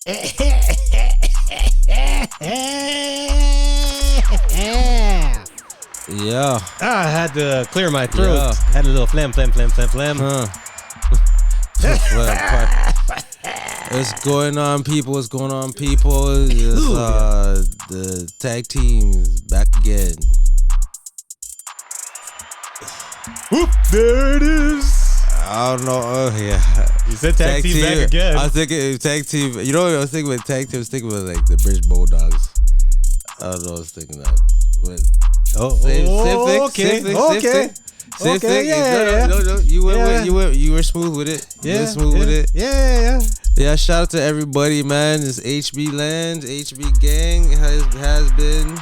Yeah. I had to clear my throat. Yeah. Had a little phlegm. What's going on, people? What's going on, people? The tag team is back again. Whoop, there it is. I don't know. Oh, yeah. You said tag team back again. I was thinking tag team. You know what I was thinking with tag team? I was thinking with like the British Bulldogs. I don't know. I was thinking that. But same thing. Yeah. No. You were smooth with it. Yeah. Shout out to everybody, man. It's HB Land, HB Gang, has been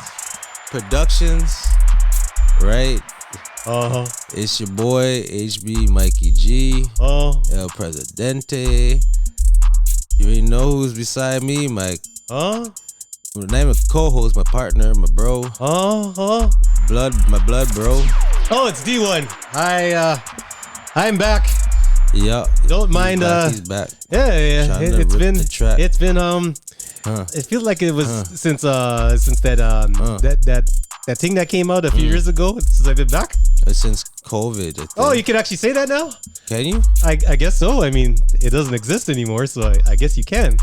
Productions, right? It's your boy HB Mikey G. El Presidente. You already know who's beside me, Mike. My name is co-host, my partner, my bro. My blood bro. Oh, it's D1. I'm back. Yeah. Don't mind. He's back. Yeah. It feels like it was since that thing that came out a few years ago. Since I've been back. Since COVID. Oh, you can actually say that now? Can you? I guess so. I mean, it doesn't exist anymore, so I guess you can.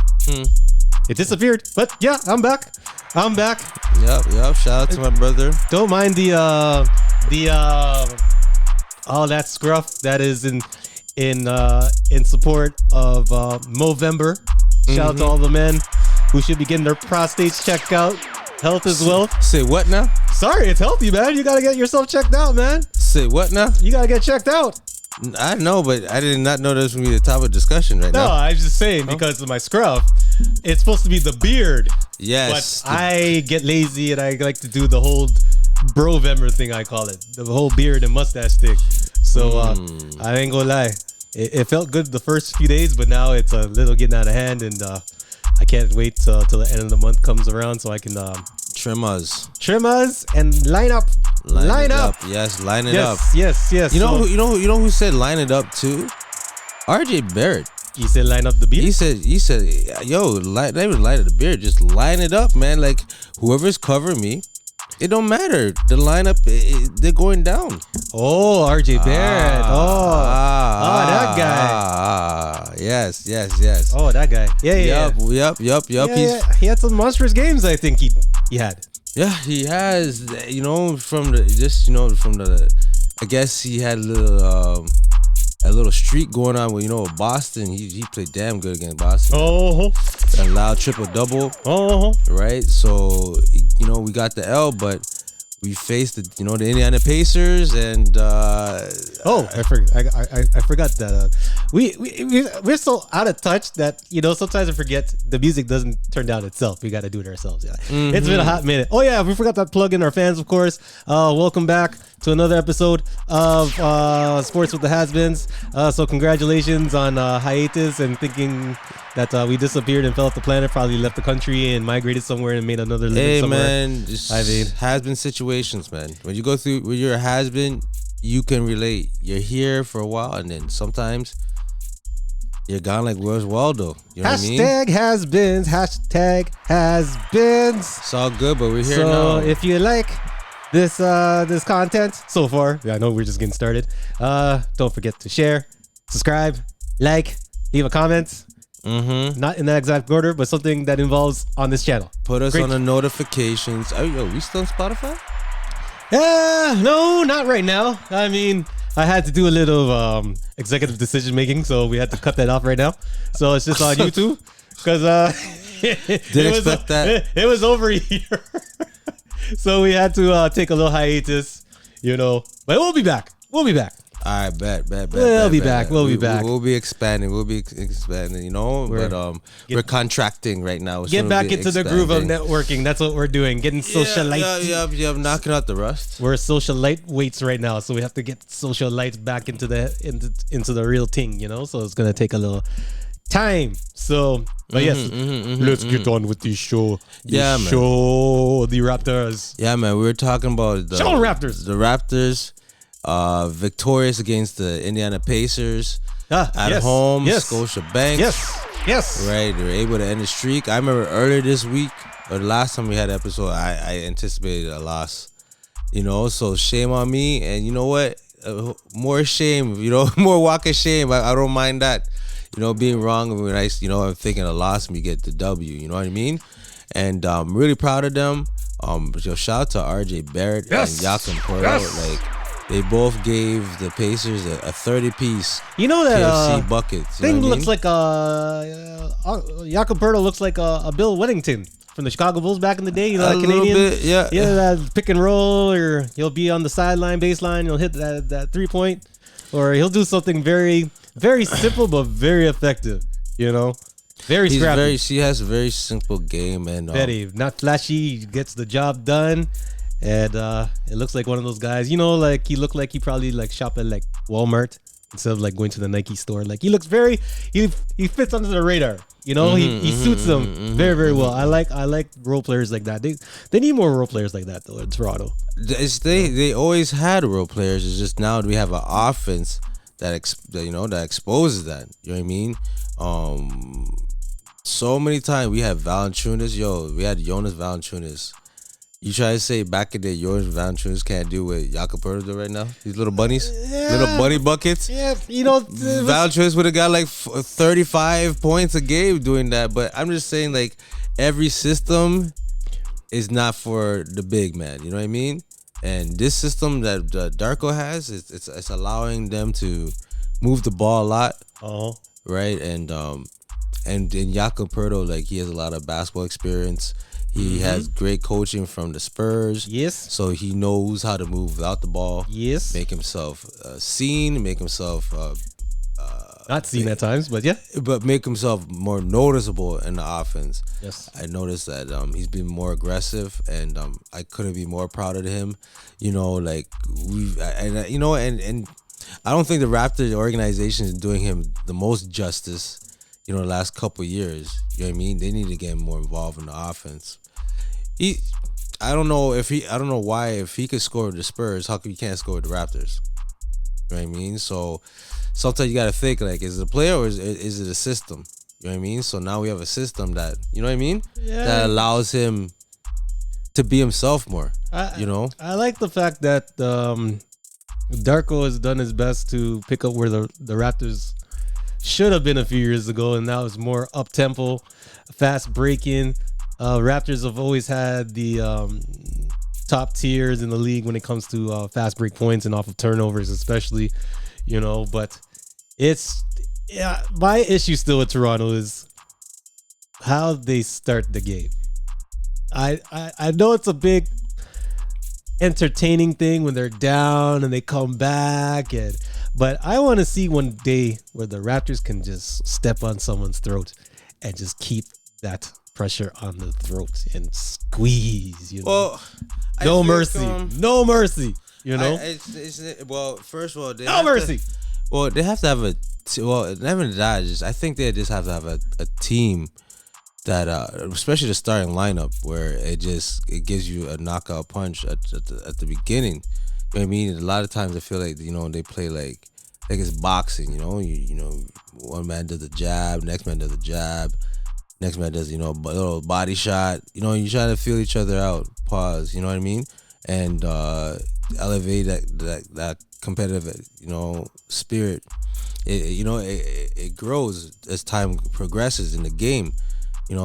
It disappeared, but yeah, I'm back. Yep. Shout out to my brother. Don't mind the all that scruff that is in support of Movember. Shout out to all the men who should be getting their prostates checked out. Health is wealth. Say what now? Sorry, it's healthy, man. You gotta get yourself checked out, man. Say what now? You gotta get checked out. I know, but I did not know this would be the topic of discussion now. No, I was just saying because of my scruff. It's supposed to be the beard. Yes. But I get lazy and I like to do the whole Brovember thing, I call it. The whole beard and mustache thing. So I ain't gonna lie. It felt good the first few days, but now it's a little getting out of hand, and I can't wait till the end of the month comes around so I can trim us and line up. Yes, line it up. Yes. You know who said line it up too? RJ Barrett. He said line up the beard. He said, yo, not even line up the beard, just line it up, man. Like whoever's covering me, it don't matter. The lineup, they're going down. Oh, RJ Barrett. That guy. Yes. Oh, that guy. Yeah. Yup. He had some monstrous games. I think he had. Yeah, he has. I guess he had a little streak going on with Boston. He played damn good against Boston. A loud triple-double. Right? So, we got the L, but we faced the Indiana Pacers, and I forgot that we're so out of touch that sometimes I forget the music doesn't turn down itself. We got to do it ourselves. Yeah, It's been a hot minute. Oh yeah, we forgot that plug in our fans, of course. Welcome back to another episode of Sports with the Has-Beens. So congratulations on hiatus and thinking that we disappeared and fell off the planet, probably left the country and migrated somewhere and made another living somewhere. Hey man, has-been situations, man. When you go through, when you're a has-been, you can relate. You're here for a while and then sometimes you're gone like Where's Waldo? You know what I mean? #has-beens, #has-beens. It's all good, but we're here now. So if you like this content so far, I know we're just getting started. Don't forget to share, subscribe, like, leave a comment. Not in that exact order, but something that involves on this channel. Put us on the notifications. Are we still on Spotify? No, not right now. I mean, I had to do a little executive decision making, so we had to cut that off right now. So it's just on YouTube because it was over a year. So we had to take a little hiatus, but we'll be back. All right, bet. We'll be back. We'll be expanding. We're contracting right now. Get back into the groove of networking. That's what we're doing. Getting socialite. Yeah, knocking out the rust. We're social lightweights right now, so we have to get social lights back into the real thing, So it's gonna take a little time. So, but yes, let's get on with the show. The Raptors. Yeah, man. We were talking about the Raptors. The Raptors. Victorious against the Indiana Pacers at home, Scotiabank. Yes. Right, they were able to end the streak. I remember earlier this week, or the last time we had an episode, I anticipated a loss. So shame on me. And you know what? More shame, more walk of shame. I don't mind that. Being wrong when I'm thinking a loss and we get the W. You know what I mean? And I'm really proud of them. Shout out to RJ Barrett and Yakin Porto. Yes. Like, they both gave the Pacers a 30-piece You know that KFC buckets. thing looks like Jacoberto looks like a Bill Whittington from the Chicago Bulls back in the day. That Canadian, bit, yeah. that pick and roll, or he'll be on the sideline, baseline, he'll hit that 3-point, or he'll do something very, very simple but very effective. Very scrappy. She has a very simple game and Very not flashy. He gets the job done. And it looks like one of those guys, like he looked like he probably like shop at like Walmart instead of like going to the Nike store. Like he looks he fits under the radar. He suits them very, very well. I like role players like that. They need more role players like that though in Toronto. They always had role players. It's just now we have an offense that exposes that. You know what I mean? So many times we have Valanciunas. We had Jonas Valanciunas. You try to say back in the day, Jonas Valanciunas can't do what Jacoberto do right now? These little bunnies? Little bunny buckets? Yeah, Valanciunas would have got like 35 points a game doing that. But I'm just saying, like, every system is not for the big man. You know what I mean? And this system that Darko has, it's allowing them to move the ball a lot. Oh. Right? And in Jacoberto, like, he has a lot of basketball experience. He has great coaching from the Spurs. Yes. So he knows how to move without the ball. Yes. Make himself seen, make himself... not seen at times, but yeah. But make himself more noticeable in the offense. Yes. I noticed that he's been more aggressive, and I couldn't be more proud of him. And I don't think the Raptors organization is doing him the most justice, the last couple of years. You know what I mean? They need to get more involved in the offense. I don't know why, if he could score with the Spurs, how come he can't score with the Raptors? You know what I mean? So sometimes you got to think, like, is it a player or is it a system? You know what I mean? So now we have a system that, you know what I mean? Yeah. That allows him to be himself more, I like the fact that Darko has done his best to pick up where the Raptors should have been a few years ago, and now it's more up-tempo, fast breaking. Raptors have always had the top tiers in the league when it comes to fast break points and off of turnovers, especially, but my issue still with Toronto is how they start the game. I know it's a big entertaining thing when they're down and they come back, but I want to see one day where the Raptors can just step on someone's throat and just keep that pressure on the throat and squeeze. Well, no mercy. Well, first of all, no mercy. They have to have never that. I think they just have to have a team that, especially the starting lineup, where it gives you a knockout punch at the beginning. You know what I mean? A lot of times I feel like they play like it's boxing. One man does a jab, next man does a jab, next man does a little body shot. You try to feel each other out. Pause. You know what I mean? And elevate that competitive spirit. It grows as time progresses in the game.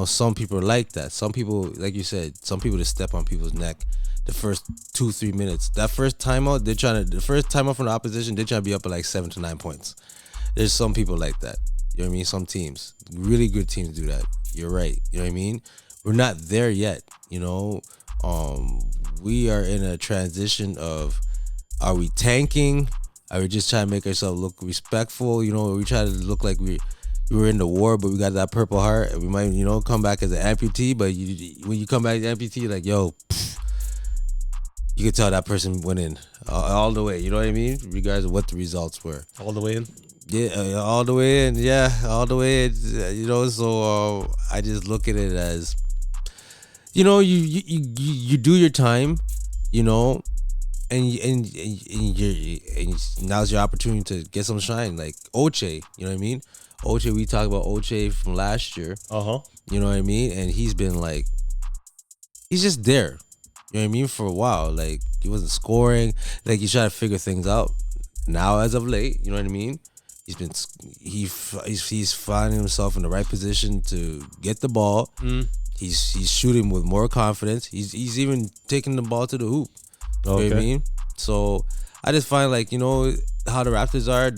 Some people are like that. Some people, like you said, some people just step on people's neck the first 2-3 minutes. That first timeout, the first timeout from the opposition, they're trying to be up at like 7 to 9 points. There's some people like that. You know what I mean? Some teams, really good teams do that. You're right. You know what I mean? We're not there yet. We are in a transition of, are we tanking? Are we just trying to make ourselves look respectful? We try to look like we were in the war, but we got that Purple Heart, and we might, come back as an amputee. But when you come back as an amputee, you're like, yo, you can tell that person went in all the way. You know what I mean? Regardless of what the results were. All the way in? Yeah, all the way in. Yeah, all the way in. So I just look at it as, you do your time, and now's your opportunity to get some shine. Like Oche, you know what I mean? Oche, we talked about Oche from last year. You know what I mean? And he's been like, he's just there. You know what I mean? For a while, like he wasn't scoring. Like he's trying to figure things out. Now, as of late, you know what I mean? He's been he's finding himself in the right position to get the ball. He's shooting with more confidence. He's even taking the ball to the hoop. You know what I mean? So I just find like, you know how the Raptors are.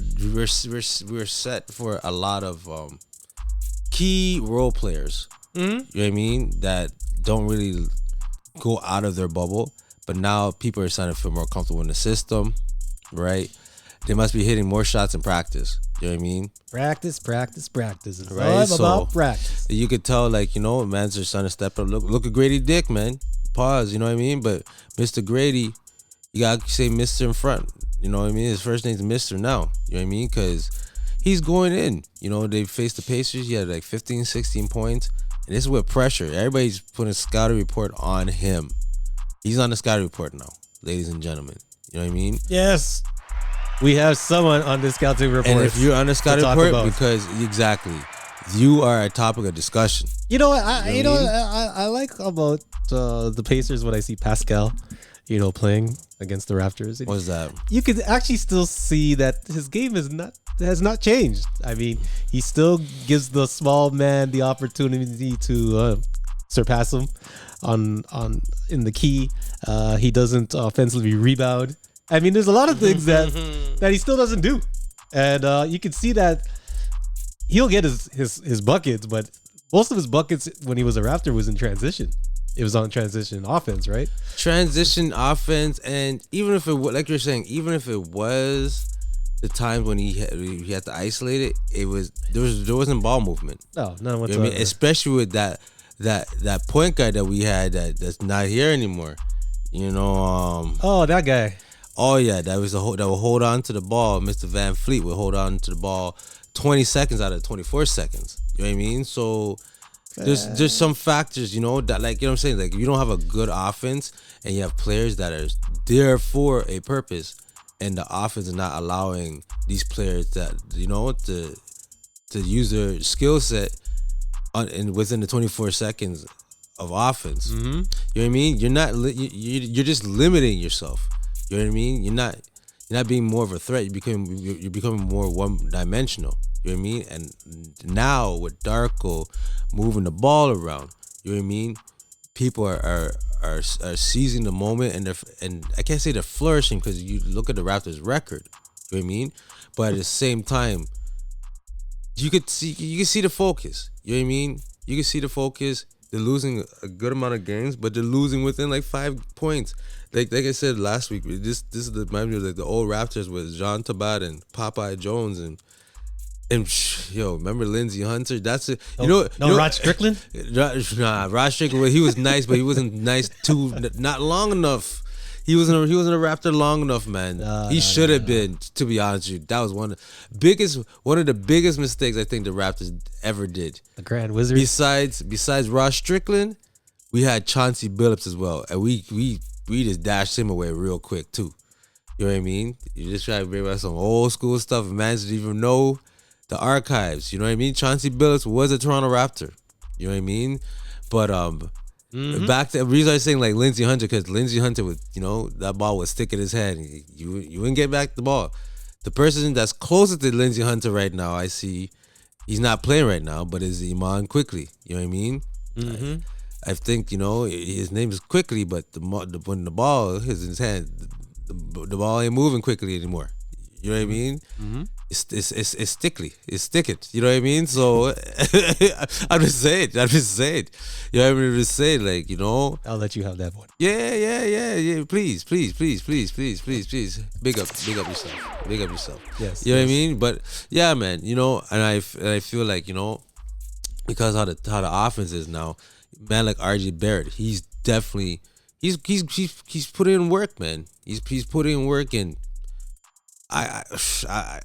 We're set for a lot of key role players. You know what I mean? That don't really go out of their bubble, but now people are starting to feel more comfortable in the system, right? They must be hitting more shots in practice. You know what I mean? Practice. It's Right, all so about practice. You could tell, like, you know, man's just trying to step up. Look at Grady Dick, man. Pause, you know what I mean? But Mr. Grady, you gotta say Mr. in front. You know what I mean? His first name's Mr. now. You know what I mean? Because he's going in. You know, they faced the Pacers. He had like 15, 16 points. And this is with pressure. Everybody's putting a scouting report on him. He's on the scouting report now, ladies and gentlemen. You know what I mean? Yes. We have someone on this scouting report. And if you're on the scouting report, because exactly, you are a topic of discussion. You know what? I like about the Pacers when I see Pascal, you know, playing against the Raptors. What's that? You could actually still see that his game has not changed. I mean, he still gives the small man the opportunity to surpass him on in the key. He doesn't offensively rebound. I mean, there's a lot of things that he still doesn't do, and you can see that he'll get his buckets, but most of his buckets when he was a Raptor was in transition. It was on transition offense, right? Transition offense, and even if it was, like you're saying, even if it was the times when he had to isolate it, there wasn't ball movement. No, none whatsoever. You know what I mean? Especially with that point guard that we had that's not here anymore. You know, oh, that guy. Oh yeah, that will hold on to the ball. Mr. Van Fleet would hold on to the ball 20 seconds out of 24 seconds. You know what I mean? So there's some factors, you know, that, like, you know what I'm saying? Like, if you don't have a good offense and you have players that are there for a purpose, and the offense is not allowing these players that, you know, to use their skill set within the 24 seconds of offense. You know what I mean? You're just limiting yourself. You know what I mean? You're not being more of a threat. You're becoming more one-dimensional. You know what I mean? And now with Darko moving the ball around, you know what I mean? People are seizing the moment, and I can't say they're flourishing because you look at the Raptors' record. You know what I mean? But at the same time, you can see the focus. You know what I mean? You can see the focus. They're losing a good amount of games, but they're losing within like 5 points. Like I said last week, this is the memory of like the old Raptors with Jean Tabat and Popeye Jones and remember Lindsey Hunter? That's it. Rod Strickland? Nah, Rod Strickland. He was nice, but he wasn't nice too. Not long enough. He wasn't a Raptor long enough, man. He should have been. To be honest with you, that was one of the biggest mistakes I think the Raptors ever did. The Grand Wizard. Besides Rod Strickland, we had Chauncey Billups as well, and we just dashed him away real quick too. You know what I mean? You just try to bring back some old school stuff. Man didn't even know the archives. You know what I mean? Chauncey Billups was a Toronto Raptor. You know what I mean? But back to the reason I was saying like Lindsey Hunter, because Lindsey Hunter would, you know, that ball would stick in his head. And you wouldn't get back the ball. The person that's closest to Lindsey Hunter right now, I see, he's not playing right now, but is Iman Quickly. You know what I mean? I think, you know, his name is Quickly, but when the ball is in his hand, the ball ain't moving quickly anymore. You know what I mean? It's stickly. It's stick it. You know what I mean? So I'm just saying. You know what I mean? Just saying, like, you know. I'll let you have that one. Yeah. Please. Big up yourself. Yes. You know what I mean? But yeah, man. You know, and I feel like, you know, because how the offense is now, man, like RJ Barrett, he's definitely he's putting in work, man. He's putting in work, and I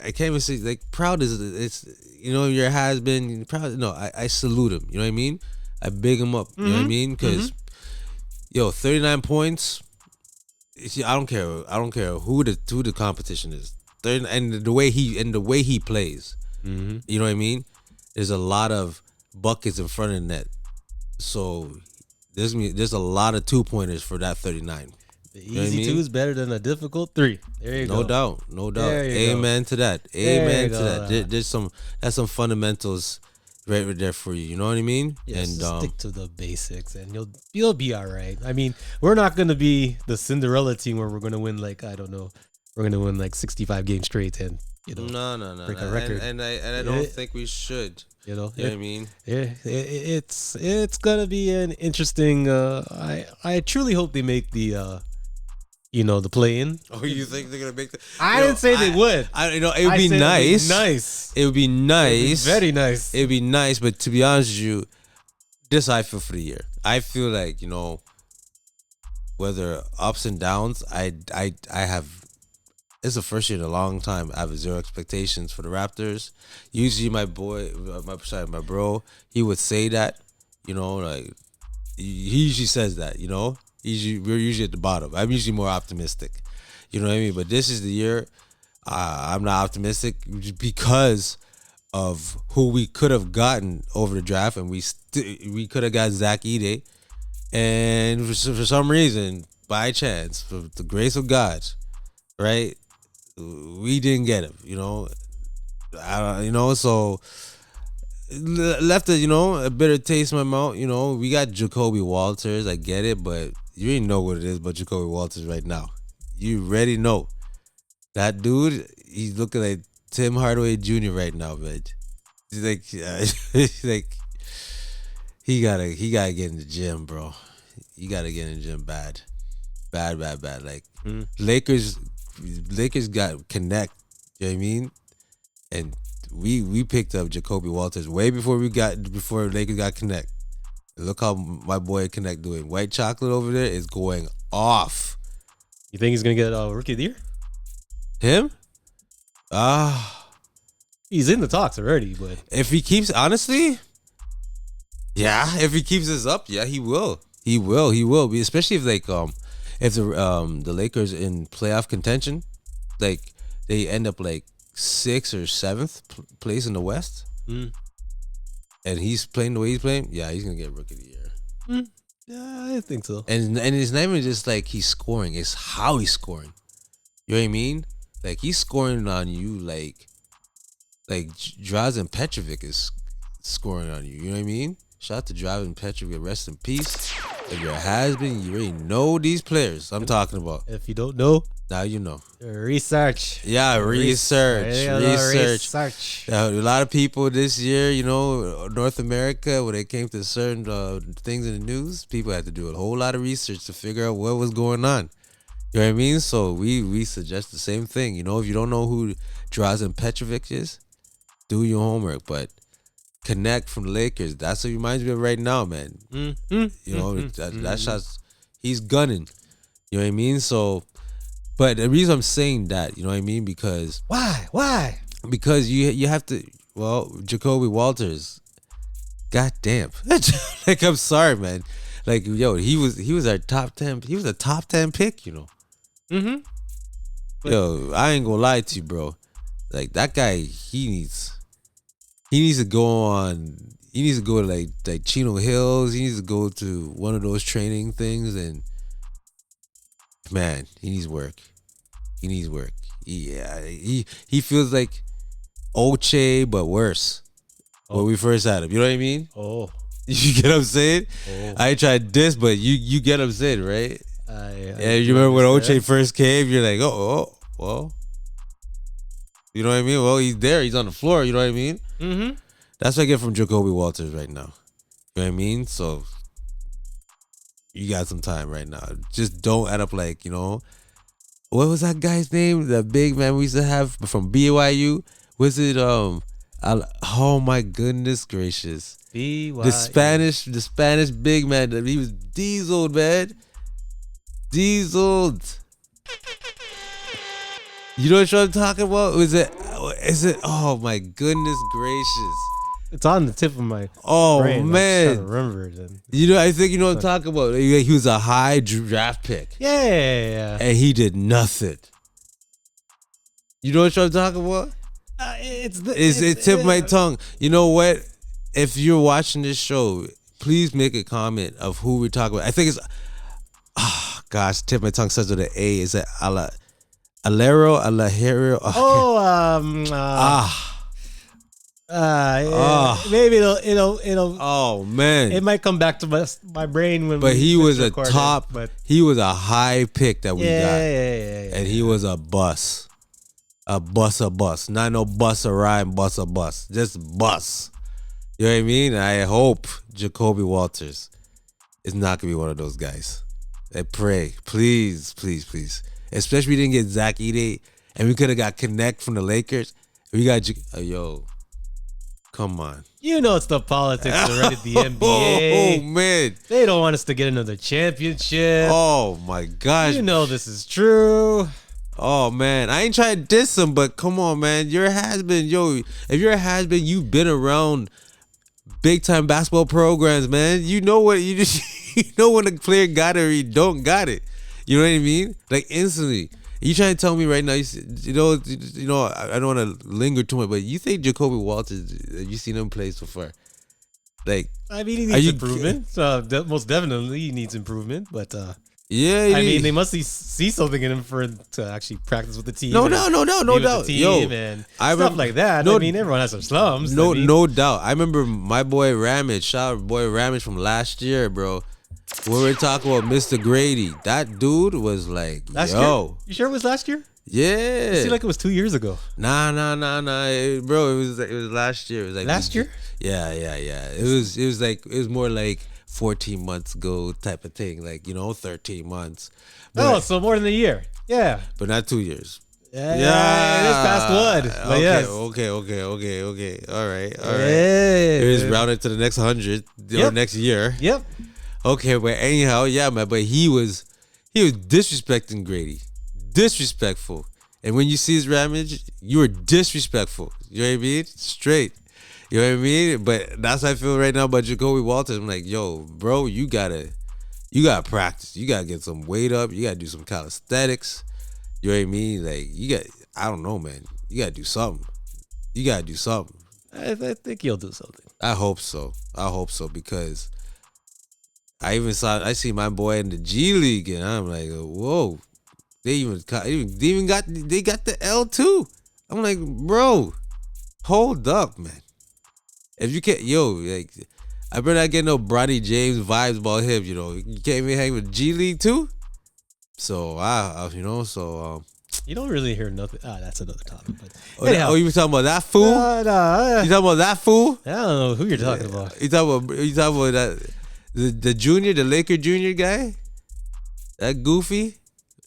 can't even say, like, proud is it's, you know, your has been proud. No, I salute him. You know what I mean? I big him up. You know what I mean? Because 39 points. See, I don't care. I don't care who the competition is. And the way he plays. Mm-hmm. You know what I mean? There's a lot of buckets in front of the net. So there's a lot of 2-pointers for that 39. The You know what I easy mean? two is better than a difficult three. There you No go. doubt, no doubt. There you Amen to that. There Amen you to go. that. There's some fundamentals right there for you. You know what I mean? Yes, And just stick to the basics, and you'll be all right. I mean, we're not gonna be the Cinderella team where we're gonna win like I don't know, we're gonna win like 65 games straight and no, break a record. and I don't think we should. You know what I mean? It's gonna be an interesting. I truly hope they make the the play in. Oh, you think they're gonna make the? I didn't say they would. It would be nice. Nice. It would be nice. Very nice. It'd be nice, but to be honest with you, this is how I feel for the year. I feel like whether ups and downs, I have. It's the first year in a long time I have zero expectations for the Raptors. Usually, my bro, he would say that, like he usually says that, we're usually at the bottom. I'm usually more optimistic, you know what I mean. But this is the year I'm not optimistic because of who we could have gotten over the draft, and we could have got Zach Edey, and for some reason, by chance, for the grace of God, right. We didn't get him, so left a bitter taste in my mouth. We got Jacoby Walters, I get it, but you ain't know what it is but Jacoby Walters right now. You already know that dude. He's looking like Tim Hardaway Jr. right now, man. He's like, he gotta get in the gym, bro. You gotta get in the gym bad. Like Lakers got connect, you know what I mean? And we picked up Jacoby Walters way before Lakers got connect. Look how my boy Connect doing. White chocolate over there is going off. You think he's gonna get rookie of the year? Him? He's in the talks already, but if he keeps honestly, yeah, if he keeps this up, yeah, he will. He will. Especially if the Lakers in playoff contention, like they end up like 6th or 7th place in the West, and he's playing the way he's playing, yeah, he's gonna get rookie of the year. Yeah, I think so. And it's not even just like he's scoring; it's how he's scoring. You know what I mean? Like he's scoring on you, like Drazen Petrovic is scoring on you. You know what I mean? Shout out to Drazen Petrovic. Rest in peace. If you're a has-been, you already know these players I'm talking about. If you don't know, now you know. Research. Yeah, research. A lot of people this year, North America, when it came to certain things in the news, people had to do a whole lot of research to figure out what was going on. You know what I mean? So we suggest the same thing. If you don't know who Drazen Petrovic is, do your homework. But Connect from the Lakers, that's what reminds me of right now, man. That shot's, he's gunning. You know what I mean? So, but the reason I'm saying that, you know what I mean? Because why? Because you have to. Well, Jacoby Walters, goddamn. Like, I'm sorry, man. Like, he was our top 10. He was a top 10 pick, Mm-hmm. Yo, I ain't gonna lie to you, bro. Like, that guy, he needs to go to like Chino Hills. He needs to go to one of those training things, and man, he needs work. He feels like Oche, but worse. When we first had him, you know what I mean? Oh, you get what I'm saying? Oh. I tried this, but you get what I'm saying, right? Yeah, you remember when Oche first came? You're like, well. You know what I mean? Well, he's there. He's on the floor. You know what I mean? Mm-hmm. That's what I get from Jacoby Walters right now. You know what I mean? So, you got some time right now. Just don't end up like, what was that guy's name? The big man we used to have from BYU? Was it, oh my goodness gracious. BYU. The Spanish big man. He was dieseled, man. Dieseled. You know what I'm talking about? Is it? Oh my goodness gracious! It's on the tip of my man, brain. I'm trying to remember it. I think you know what I'm talking about. He was a high draft pick. Yeah. And he did nothing. You know what I'm talking about? It tipped my tongue. You know what? If you're watching this show, please make a comment of who we're talking about. I think it's gosh, tip my tongue starts with an A. Is it Alejero? Maybe it'll. Oh man, it might come back to my brain when. But he was a top. But he was a high pick that we got. Yeah. And he was a bus, not no bus a rhyme, bus, just bus. You know what I mean? I hope Jacoby Walters is not gonna be one of those guys. I pray, please. Especially we didn't get Zach Edey, and we could have got Connect from the Lakers. We got come on. You know it's the politics already at the NBA. Oh man, they don't want us to get another championship. Oh my gosh, you know this is true. Oh man, I ain't trying to diss him, but come on, man, you're a has-been, yo. If you're a has-been, you've been around big time basketball programs, man. You know what you just you know when a player got it or he don't got it. You know what I mean? Like instantly. You trying to tell me right now? You know. I don't want to linger too much, but you think Jacoby Walters? You seen him play so far? Like, I mean, he needs improvement. Most definitely, he needs improvement. But yeah, I mean, they must see something in him for him to actually practice with the team. No doubt. Yo, and stuff like that. I mean, everyone has some slumps. No doubt. I remember my boy Ramage. Shout out boy Ramage from last year, bro. When we were talking about Mr. Grady, that dude was like, last yo. Year? You sure it was last year? Yeah. It seemed like it was 2 years ago. Nah. Bro, it was last year. It was like last year? Yeah. It was more like 14 months ago type of thing. Like, 13 months. But, so more than a year. Yeah. But not 2 years. Yeah. It is past one. Okay, yes. Okay. All right. Hey. It is rounded to the next 100 or next year. Yep. Okay, but anyhow, yeah, man. But he was disrespecting Grady, disrespectful. And when you see his Ramage, you were disrespectful. You know what I mean? Straight. You know what I mean? But that's how I feel right now about Jacoby Walters. I'm like, yo, bro, you gotta practice. You gotta get some weight up. You gotta do some calisthenics. You know what I mean? Like I don't know, man. You gotta do something. I think he'll do something. I hope so because I see my boy in the G League, and I'm like, whoa, they got the L too. I'm like, bro, hold up, man. If you can't, I better not get no Bronny James vibes about him. You can't even hang with G League too. So you don't really hear nothing. That's another topic. But you were talking about that fool? You talking about that fool? I don't know who you're talking about. You talking about that? The junior, the Laker junior guy, that goofy.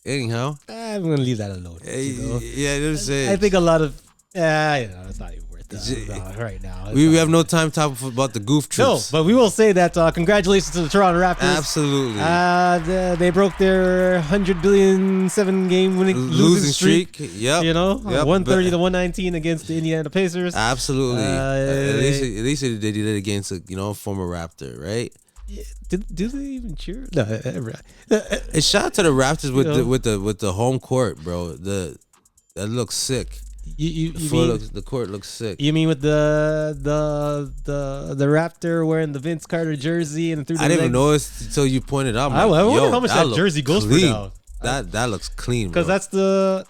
Anyhow, I'm gonna leave that alone. Yeah, I'm saying. I think a lot of it's not even worth that right now. We have no time to talk about the goof trips. No, but we will say that congratulations to the Toronto Raptors. Absolutely. They broke their 100 billion 7-game losing streak. Yep. 130 to 119 against the Indiana Pacers. Absolutely. At least they did it against a former Raptor, right? Do they even cheer? No. And shout out to the Raptors with the home court, bro. That looks sick. You mean the court looks sick? You mean with the Raptor wearing the Vince Carter jersey and I didn't even notice until you pointed out. I wonder how much that jersey goes for now. That looks clean, because that's the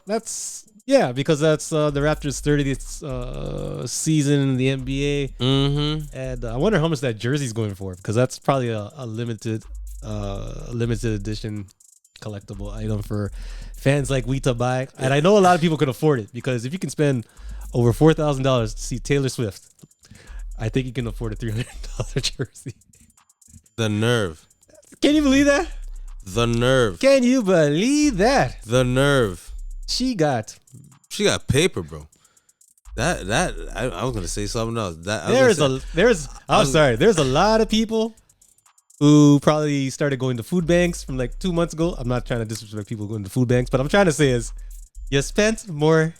Raptors' 30th season in the NBA. Mm-hmm. And I wonder how much that jersey's going for, because that's probably a limited edition collectible item for fans like we to buy. And I know a lot of people can afford it, because if you can spend over $4,000 to see Taylor Swift, I think you can afford a $300 jersey. The nerve. Can you believe that? The nerve. Can you believe that? The nerve. She got paper, bro. That I was gonna say something else. There's a lot of people who probably started going to food banks from like 2 months ago. I'm not trying to disrespect people going to food banks, but I'm trying to say is you spent more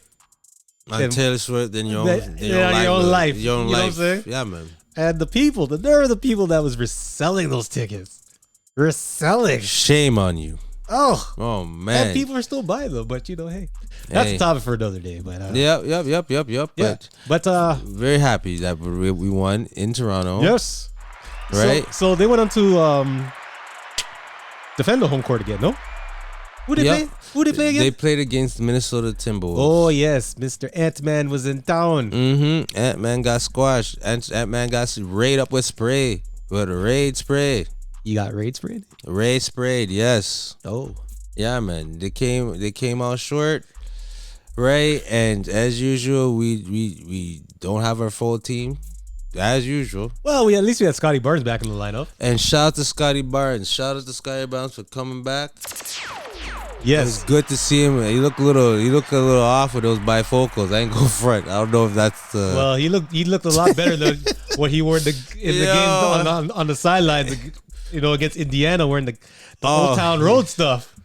on Taylor Swift than your own life. Your own life. What I'm saying? Yeah, man. And there were the people that was reselling those tickets. Reselling. Shame on you. Oh man. And people are still buying them, but hey, that's a topic for another day. But Yep. But very happy that we won in Toronto. Yes. Right. So they went on to defend the home court again. No. Who they play? Who they play again? They played against Minnesota Timberwolves. Oh yes, Mr. Ant-Man was in town. Ant-Man got squashed. Ant-Man got sprayed up with spray. With a raid spray. You got raid sprayed? Raid sprayed, yes. Oh. Yeah, man. They came out short. Right? And as usual, we don't have our full team. As usual. Well, at least we had Scotty Barnes back in the lineup. And shout out to Scotty Barnes. Shout out to Scotty Barnes for coming back. Yes. It was good to see him. He looked a little off with those bifocals. I ain't go front. I don't know if that's well, he looked a lot better than what he wore in the game on the sidelines, against Indiana, wearing the Old Town Road stuff.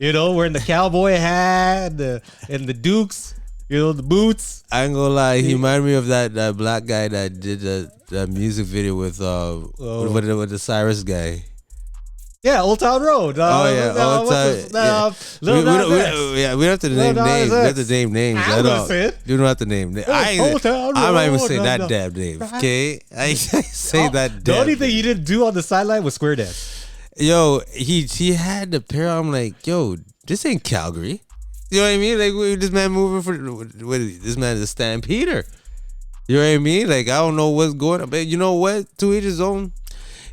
Wearing the cowboy hat and the Dukes, the boots. I ain't gonna lie, he reminded me of that black guy that did that music video with the Cyrus guy. Yeah, Old Town Road. Old Town. We don't have to name names. We have to name names. I'm gonna say it. You don't have to name names. I'm not even saying that damn name. Okay, I ain't say that. The only thing he didn't do on the sideline was square dance. Yo, he had the pair. I'm like, yo, this ain't Calgary. You know what I mean? Like, this man moving this man is a stampeder. You know what I mean? Like, I don't know what's going on. But you know what? To each his own.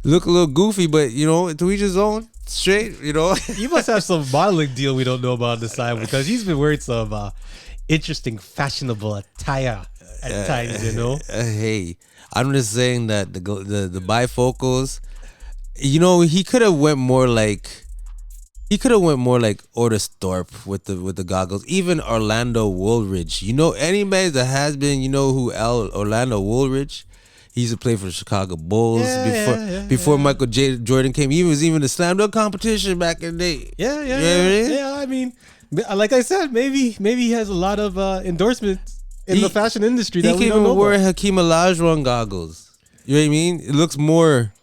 Look a little goofy, but to each his own. Straight, You must have some modeling deal we don't know about on the side, because he's been wearing some interesting, fashionable attire at times. Hey, I'm just saying that the bifocals. He could have went more like Otis Thorpe with the goggles. Even Orlando Woolridge. Anybody that has been, who Orlando Woolridge. He used to play for the Chicago Bulls before Michael Jordan came. He was even the slam dunk competition back in the day. Yeah. I mean, like I said, maybe he has a lot of endorsements in the fashion industry. He can even wear Hakeem Olajuwon goggles. You know what I mean? It looks more.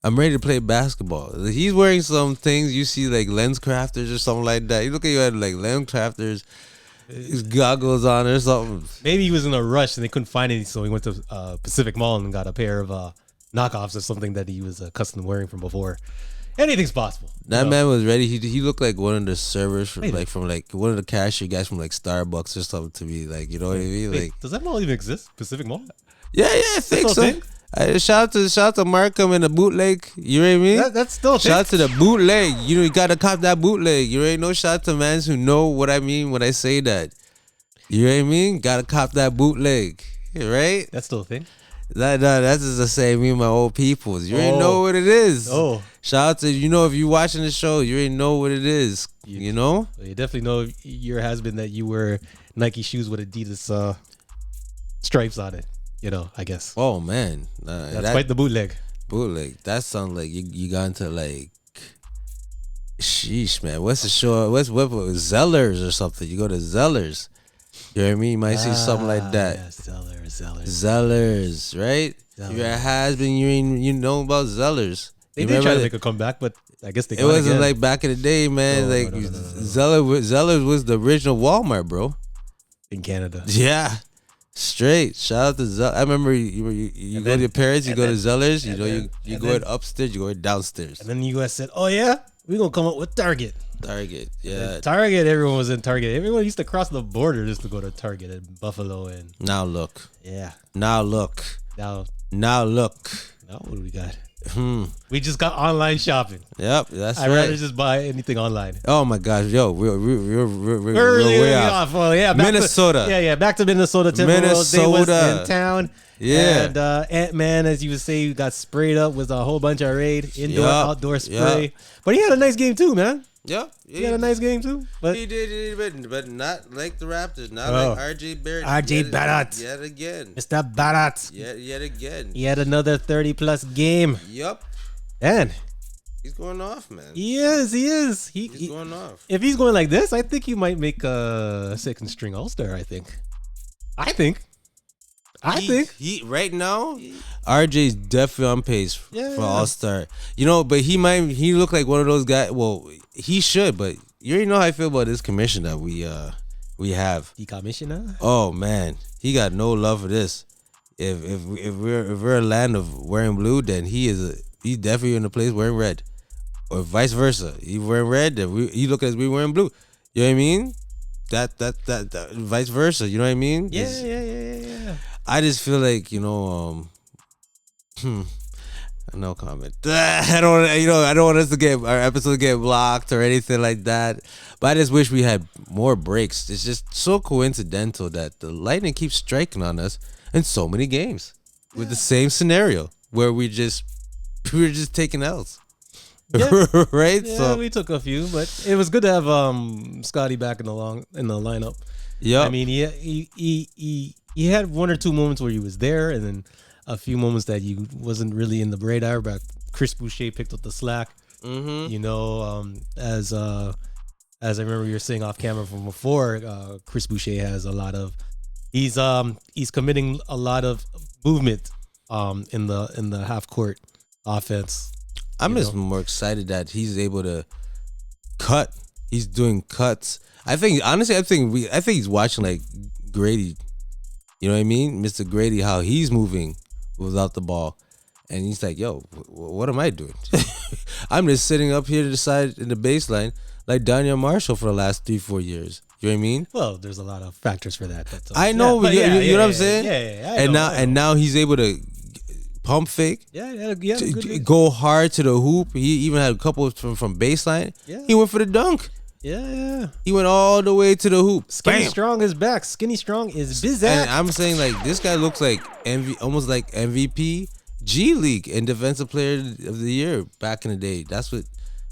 I'm ready to play basketball. He's wearing some things you see like Lens Crafters or something like that. You look at you had like Lens Crafters. His goggles on or something. Maybe he was in a rush and they couldn't find any, so he went to Pacific Mall and got a pair of knockoffs or something that he was accustomed to wearing from before. Anything's possible. That man was ready. He looked like one of the servers from one of the cashier guys from like Starbucks or something to me. Like, you know what I mean? Like, does that mall even exist? Pacific Mall? Yeah, I think so. Shout out to Markham and the bootleg. You know what I mean? That's still shout out to the bootleg. You gotta cop that bootleg. You already know. Shout out to mans who know what I mean when I say that. You know what I mean? Gotta cop that bootleg, right? That's still a thing. That's just the same. Me and my old peoples. You already know what it is. Shout out to if you watching the show, you already know what it is. You know. You definitely know your husband that you wear Nike shoes with Adidas stripes on it. I guess. Oh man, that's quite the bootleg. Bootleg. That sounds like you got into like, sheesh, man. What's the show? What Zellers or something? You go to Zellers. You know what I mean? You might see something like that. Yeah, Zellers, right? If your husband, you know about Zellers. They did try to make a comeback, but I guess they. It wasn't like back in the day, man. No. Zellers was the original Walmart, bro. In Canada. Yeah. Straight. Shout out to Zellers. I remember you go to your parents, you go to Zellers, you go upstairs, you go downstairs. And then the U.S. said, oh yeah, we're going to come up with Target. Yeah. Target, everyone was in Target. Everyone used to cross the border just to go to Target in Buffalo. And now look. Yeah. Now look. Now look. Now what do we got? We just got online shopping. Yep, that's right. I'd rather just buy anything online. Oh my gosh, yo, we're way off. Well, yeah, Minnesota. Back to Minnesota. Timberwolves. They was in town. Yeah. And Ant-Man, as you would say, got sprayed up with a whole bunch of raid, indoor, outdoor spray. Yep. But he had a nice game too, man. Yeah, he had a nice game too. But he did, but not like the Raptors. Not like RJ Barrett. RJ Barrett. Yet again. Mr. Barrett. Yet again. He had another 30-plus game. Yep. And he's going off, man. He is. He's going off. If he's going like this, I think he might make a second-string All-Star, I think. He right now, RJ's definitely on pace for All-Star. But he looked like one of those guys. Well, he should, but you already know how I feel about this commission that we have. The commissioner. Oh man, he got no love for this. If we're a land of wearing blue, then he's definitely in a place wearing red, or vice versa. He wearing red, then he look at us we wearing blue. You know what I mean? That vice versa. You know what I mean? Yeah. I just feel like no comment. I don't want us to get our episode get blocked or anything like that. But I just wish we had more breaks. It's just so coincidental that the Lightning keeps striking on us in so many games with the same scenario where we were just taking L's. Yeah. Right? Yeah, So we took a few, but it was good to have Scotty back in the lineup. yeah. I mean, he had one or two moments where he was there, and then a few moments that he wasn't really in the radar. But Chris Boucher picked up the slack. Mm-hmm. You know, as I remember you were saying off camera from before, Chris Boucher has a lot of he's committing a lot of movement in the half court offense. I'm just more excited that he's able to cut. He's doing cuts. I think he's watching like Grady. You know what I mean, Mr. Grady, how he's moving without the ball, and he's like, "Yo, what am I doing? I'm just sitting up here to the side in the baseline like Daniel Marshall for the last 3-4 years." You know what I mean? Well, there's a lot of factors for that. I know, but you know what I'm saying? Yeah. And now he's able to pump fake. Yeah. Go hard to the hoop. He even had a couple from baseline. Yeah. He went for the dunk. Yeah. He went all the way to the hoop. Skinny Bam. Strong is back. Skinny Strong is busy. And I'm saying like this guy looks like almost like MVP, G League, and Defensive Player of the Year back in the day. That's what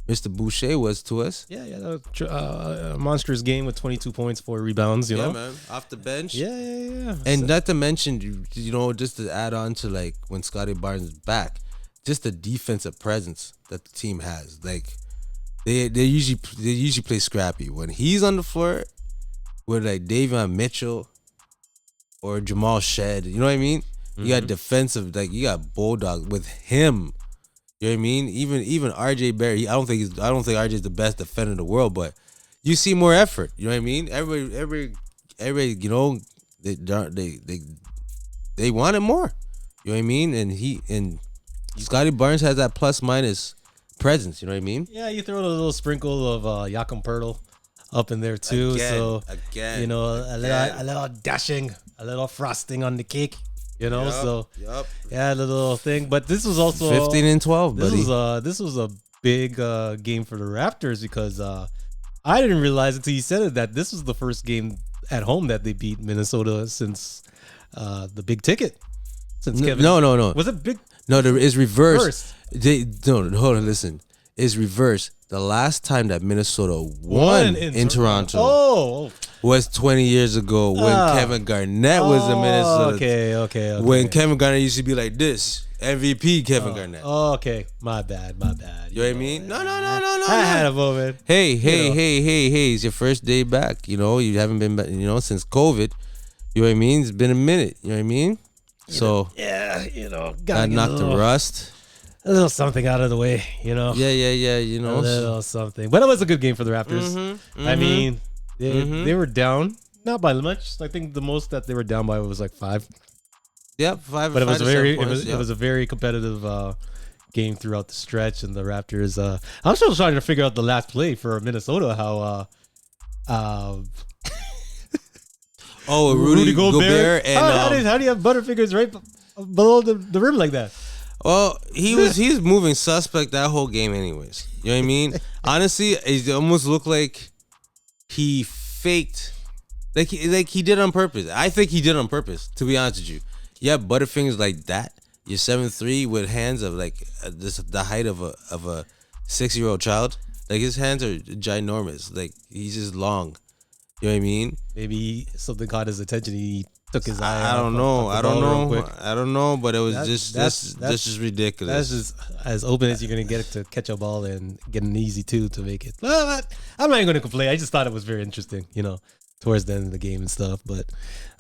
Mr. Boucher was to us. Yeah. A monstrous game with 22 points, 4 rebounds. You know, man, off the bench. Yeah. And not to mention, just to add on to like when Scotty Barnes is back, just the defensive presence that the team has. Like they usually play scrappy. When he's on the floor with like Davion Mitchell or Jamal Shed, you know what I mean? You got defensive, like you got Bulldog with him. You know what I mean? Even RJ Barry, I don't think RJ is the best defender in the world, but you see more effort. You know what I mean? Every they wanted more. You know what I mean? And Scotty Barnes has that plus minus presence. You know what I mean? Yeah, you throw a little sprinkle of Jakob Pertl up in there too. Again, a little dashing, a little frosting on the cake. A little thing. But this was also 15 and 12, buddy. This was a big game for the Raptors because I didn't realize until you said it that this was the first game at home that they beat Minnesota since the big ticket. No. Was it big? No, there is reverse. First. Hold on, listen. It's reverse. The last time that Minnesota won in Toronto was 20 years ago when Kevin Garnett was in Minnesota. Okay. When Kevin Garnett used to be like this. MVP Kevin Garnett. Okay. My bad. You know what I mean? No. I had a moment. Hey. It's your first day back. You haven't been back, since COVID. You know what I mean? It's been a minute. You know what I mean? Gotta knock the rust. A little something out of the way, Yeah, a little something. But it was a good game for the Raptors. I mean, they were down, not by much. I think the most that they were down by was like 5. Yep, 5. But it was a very competitive game throughout the stretch, and the Raptors. I'm still trying to figure out the last play for Minnesota. How Rudy Gobert and how do you have Butterfingers right below the rim like that? Well, he's moving suspect that whole game anyways. You know what I mean? Honestly, it almost looked like he faked, like he did on purpose. I think he did on purpose, to be honest with you. You have Butterfingers like that. You're 7'3" with hands of like the height of a 6-year-old child. Like his hands are ginormous. Like he's just long. You know what I mean? Maybe something caught his attention. He took his eye. I don't know, but it was that's just ridiculous. That's just as open as you're gonna get to catch a ball and get an easy 2 to make it. Well, I'm not even gonna complain. I just thought it was very interesting, towards the end of the game and stuff. But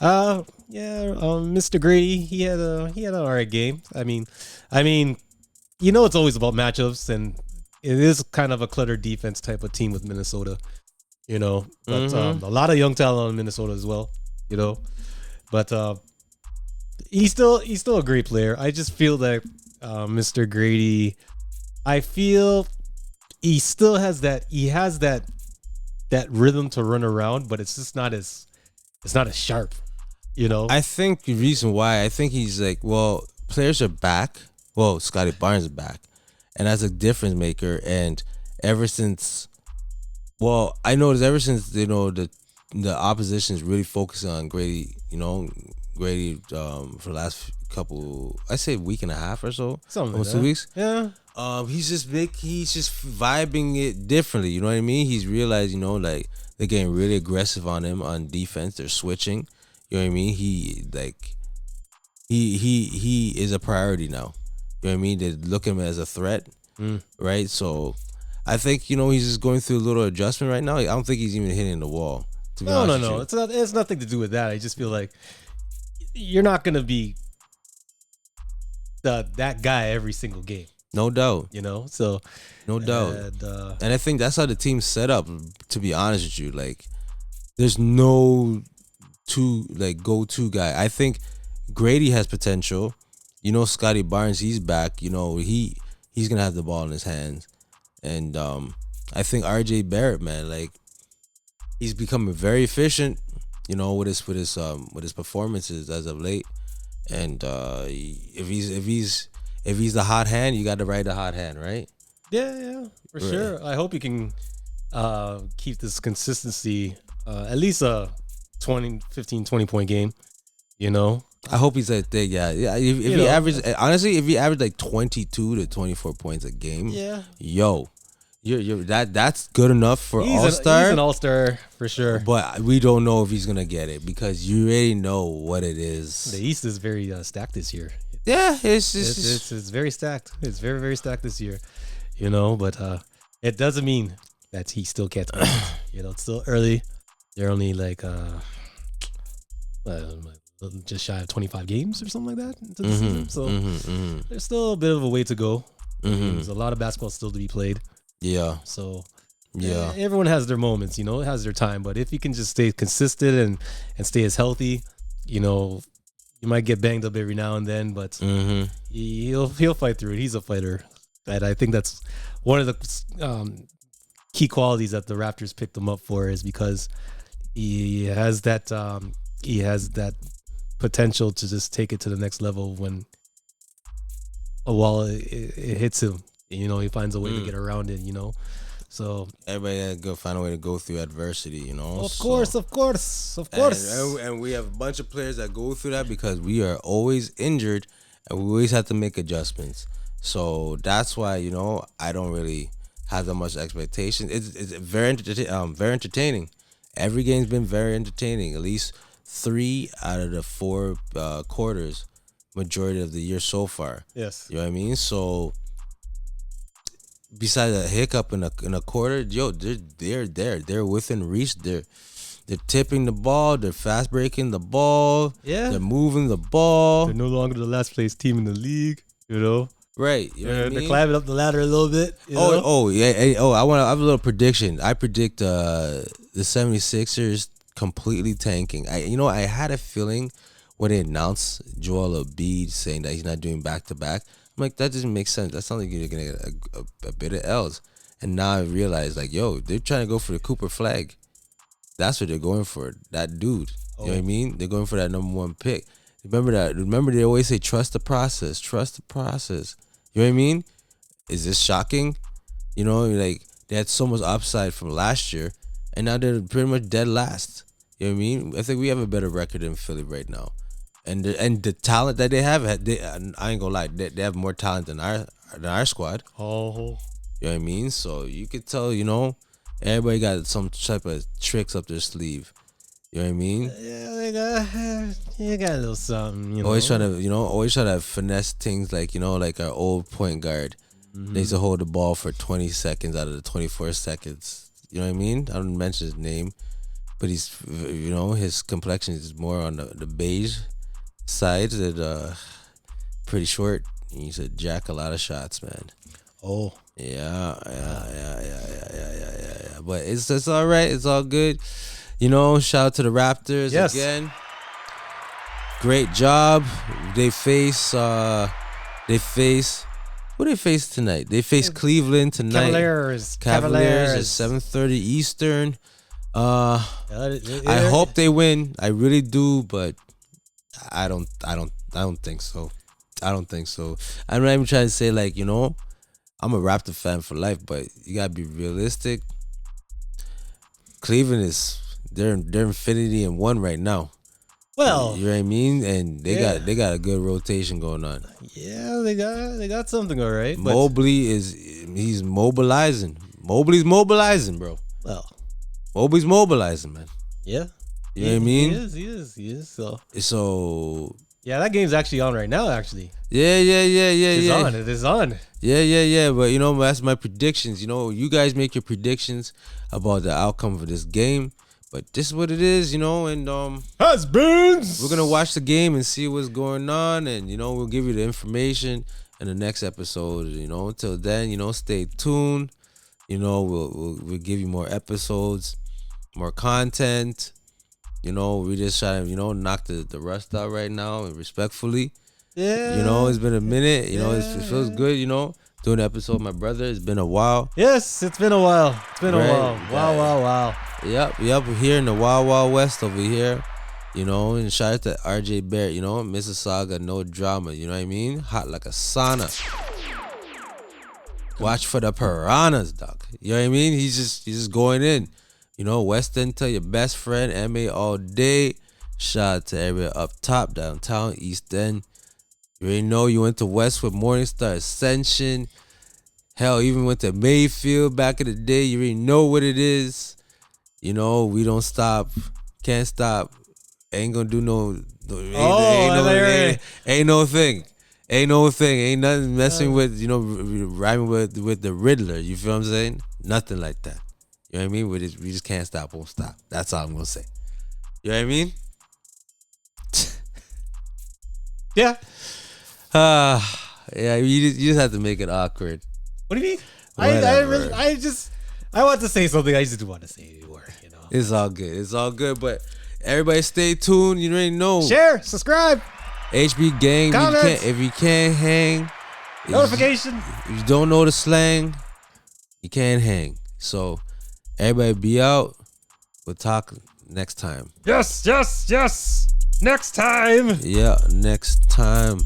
Mr. Grady, he had an alright game. I mean, it's always about matchups, and it is kind of a clutter defense type of team with Minnesota, but a lot of young talent in Minnesota as well, but he's still a great player. I just feel that Mr. Grady, I feel he still has that rhythm to run around, but it's just not as sharp, I think the reason why, I think he's like, well, players are back. Well, Scotty Barnes is back, and that's a difference maker. And ever since, well, I noticed ever since the opposition is really focusing on Grady, for the last couple, I say week and a half or so, something almost like 2 weeks. Yeah. He's just vibing it differently. You know what I mean? He's realized, like they're getting really aggressive on him on defense. They're switching. You know what I mean? He is a priority now. You know what I mean? They look at him as a threat, right? So I think he's just going through a little adjustment right now. I don't think he's even hitting the wall. To be honest with you. It's not. It's nothing to do with that. I just feel like you're not gonna be that guy every single game. No doubt. So no doubt. And I think that's how the team's set up. To be honest with you, like there's no go-to guy. I think Grady has potential. Scotty Barnes, he's back. He's gonna have the ball in his hands, and I think RJ Barrett, man, like he's becoming very efficient. With his performances as of late, and if he's the hot hand, you got to ride the hot hand, right? Yeah, for sure. I hope he can keep this consistency, at least a 15, 20-point game. I hope he's like that. Yeah. If he averaged, honestly, if he averaged like 22 to 24 points a game, you're that's good enough for All-Star. He's an All-Star for sure. But we don't know if he's gonna get it because you already know what it is. The East is very stacked this year. Yeah, it's very stacked. It's very, very stacked this year. But it doesn't mean that he still can't. It's still early. They're only like just shy of 25 games or something like that into the season. So there's still a bit of a way to go. There's a lot of basketball still to be played. Yeah. So everyone has their moments, it has their time. But if you can just stay consistent and stay as healthy, you might get banged up every now and then, but he'll fight through it. He's a fighter. And I think that's one of the key qualities that the Raptors picked him up for, is because he has that potential to just take it to the next level when a wall it hits him. He finds a way to get around it. So everybody gotta go find a way to go through adversity. Of course. And we have a bunch of players that go through that because we are always injured and we always have to make adjustments. So that's why I don't really have that much expectation. It's very entertaining. Every game's been very entertaining. At least 3 out of the 4 quarters, majority of the year so far. Yes. You know what I mean? So besides a hiccup in a quarter, they're within reach. They're tipping the ball. They're fast breaking the ball. Yeah. They're moving the ball. They're no longer the last place team in the league. Right. You know what I mean? They're climbing up the ladder a little bit. Yeah. I have a little prediction. I predict the 76ers completely tanking. I had a feeling when they announced Joel Embiid saying that he's not doing back-to-back. I'm like, that doesn't make sense. That sounds like you're going to get a bit of L's. And now I realize, like, they're trying to go for the Cooper flag. That's what they're going for, that dude. You know what I mean? They're going for that number 1 pick. Remember that. Remember they always say, trust the process. Trust the process. You know what I mean? Is this shocking? Like, they had so much upside from last year, and now they're pretty much dead last. You know what I mean? I think we have a better record than Philly right now. And the talent that they have, I ain't gonna lie, they have more talent than our squad. Oh, you know what I mean? So you could tell, everybody got some type of tricks up their sleeve. You know what I mean? Yeah, they got a little something. Always trying to finesse things like like our old point guard. They used to hold the ball for 20 seconds out of the 24 seconds. You know what I mean? I don't mention his name, but he's his complexion is more on the beige side, and pretty short. He used to jack a lot of shots, man. Oh, Yeah. But it's all right. It's all good. Shout out to the Raptors yes. again. Great job. They face who they face tonight? They face Cleveland tonight. Cavaliers at 7:30 Eastern. I hope they win. I really do, but I don't think so. I don't think so. I'm not even trying to say I'm a Raptor fan for life, but you gotta be realistic. Cleveland they're infinity in one right now. Well, you know what I mean, and they got a good rotation going on. Yeah, they got something all right. Mobley he's mobilizing. Mobley's mobilizing, bro. Well, Mobley's mobilizing, man. Yeah, you know what I mean. He is. So yeah, that game's actually on right now. Actually, yeah. It is on. Yeah. But that's my predictions. You guys make your predictions about the outcome of this game. But this is what it is, and has-beens. We're gonna watch the game and see what's going on, and we'll give you the information in the next episode. Until then, stay tuned. We'll give you more episodes, more content. We just try to knock the rust out right now, and respectfully. Yeah. It's been a minute. It feels good. Doing an episode with my brother. It's been a while. Yes, it's been a while. Wow. Yep. We're here in the Wild Wild West over here. And shout out to RJ Barrett, Mississauga, no drama, you know what I mean? Hot like a sauna. Watch for the piranhas, dog. You know what I mean? He's just going in. West End, tell your best friend, MA all day. Shout out to everybody up top, downtown, East End. You already know you went to Westwood, Morningstar, Ascension. Hell, even went to Mayfield back in the day. You already know what it is. We don't stop, can't stop. Ain't gonna do ain't no thing. Ain't nothing messing with, rhyming with the Riddler. You feel what I'm saying? Nothing like that. You know what I mean? We just can't stop, won't stop. That's all I'm gonna say. You know what I mean? Yeah. Yeah. You just have to make it awkward. What do you mean? Whatever. I want to say something. I just want to say a word. It's all good. But everybody, stay tuned. You already know. Share, subscribe, HB gang. If you can't hang, notification. If you don't know the slang, you can't hang. So everybody, be out. We'll talk next time. Yes. Next time. Yeah, next time.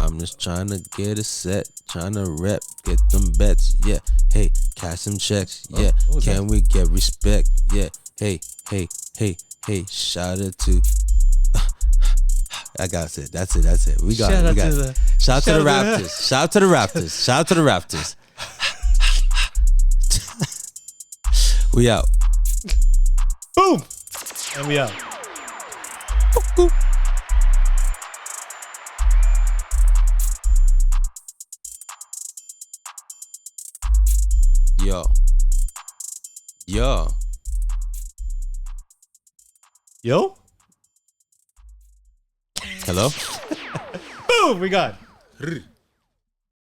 I'm just trying to get a set, trying to rep, get them bets. Yeah, hey, cash some checks. Yeah, can we get respect? Yeah, hey. Shout out to. I got it. That's it. We got it. Shout out to the Raptors. Shout out to the Raptors. Shout out to the Raptors. We out. Boom. And we out. Yo. Hello? Boom. We got.